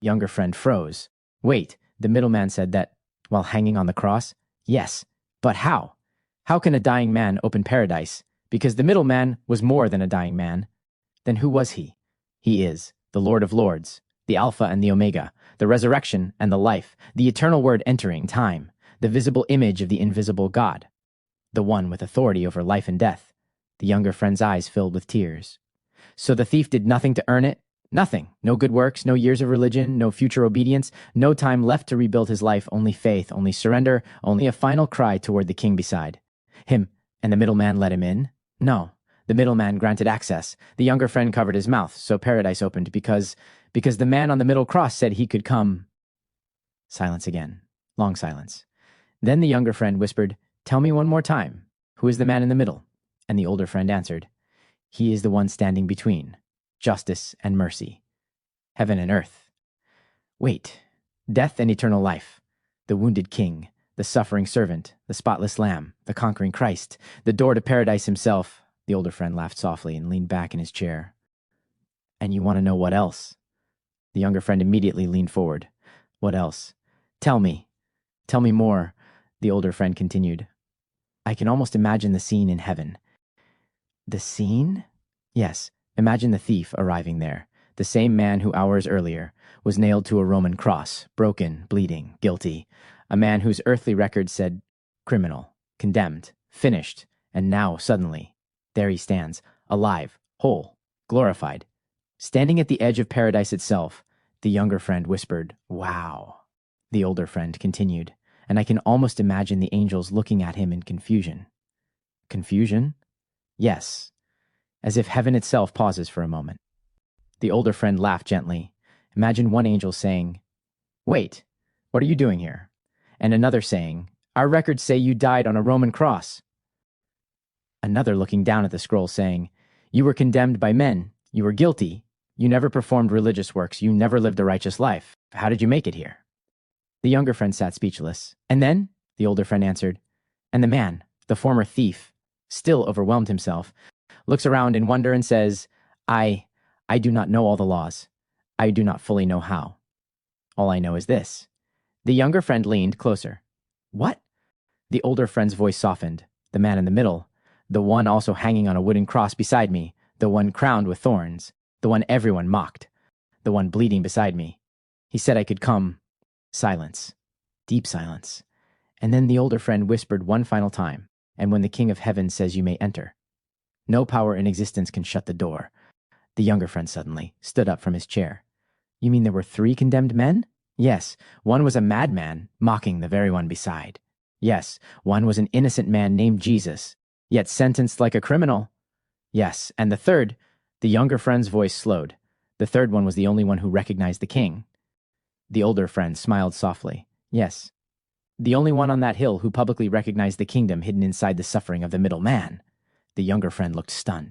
Younger friend froze. Wait, the middleman said that while hanging on the cross? Yes, but how? How can a dying man open paradise? Because the middleman was more than a dying man. Then who was he? He is the Lord of Lords, the Alpha and the Omega, the resurrection and the life, the eternal word entering time, the visible image of the invisible God, the one with authority over life and death. The younger friend's eyes filled with tears. So the thief did nothing to earn it? Nothing. No good works, no years of religion, no future obedience, no time left to rebuild his life, only faith, only surrender, only a final cry toward the king beside him. And the middleman let him in? No. The middleman granted access. The younger friend covered his mouth, so paradise opened because the man on the middle cross said he could come. Silence again. Long silence. Then the younger friend whispered, "Tell me one more time. Who is the man in the middle?" And the older friend answered, "He is the one standing between justice and mercy, heaven and earth. Wait, death and eternal life, the wounded king, the suffering servant, the spotless lamb, the conquering Christ, the door to paradise himself." The older friend laughed softly and leaned back in his chair. "And you want to know what else?" The younger friend immediately leaned forward. "What else? Tell me. Tell me more," the older friend continued. "I can almost imagine the scene in heaven." "The scene?" "Yes. Imagine the thief arriving there, the same man who hours earlier was nailed to a Roman cross, broken, bleeding, guilty, a man whose earthly record said criminal, condemned, finished, and now, suddenly, there he stands, alive, whole, glorified. Standing at the edge of paradise itself, the younger friend whispered, "Wow." The older friend continued, "And I can almost imagine the angels looking at him in confusion." "Confusion?" "Yes. As if heaven itself pauses for a moment." The older friend laughed gently. "Imagine one angel saying, 'Wait, what are you doing here?' And another saying, 'Our records say you died on a Roman cross.' Another looking down at the scroll saying, 'You were condemned by men. You were guilty. You never performed religious works. You never lived a righteous life. How did you make it here?" The younger friend sat speechless. "And then?" the older friend answered. "And the man, the former thief, still overwhelmed himself, looks around in wonder and says, I do not know all the laws. I do not fully know how. All I know is this." The younger friend leaned closer. "What?" The older friend's voice softened. "The man in the middle, the one also hanging on a wooden cross beside me, the one crowned with thorns, the one everyone mocked, the one bleeding beside me. He said I could come." Silence. Deep silence. And then the older friend whispered one final time, "And when the King of Heaven says you may enter. No power in existence can shut the door." The younger friend suddenly stood up from his chair. "You mean there were 3 condemned men?" "Yes. One was a madman, mocking the very one beside." "Yes. One was an innocent man named Jesus, yet sentenced like a criminal." "Yes. And the third," the younger friend's voice slowed. "The third one was the only one who recognized the king." The older friend smiled softly. "Yes. The only one on that hill who publicly recognized the kingdom hidden inside the suffering of the middle man." The younger friend looked stunned.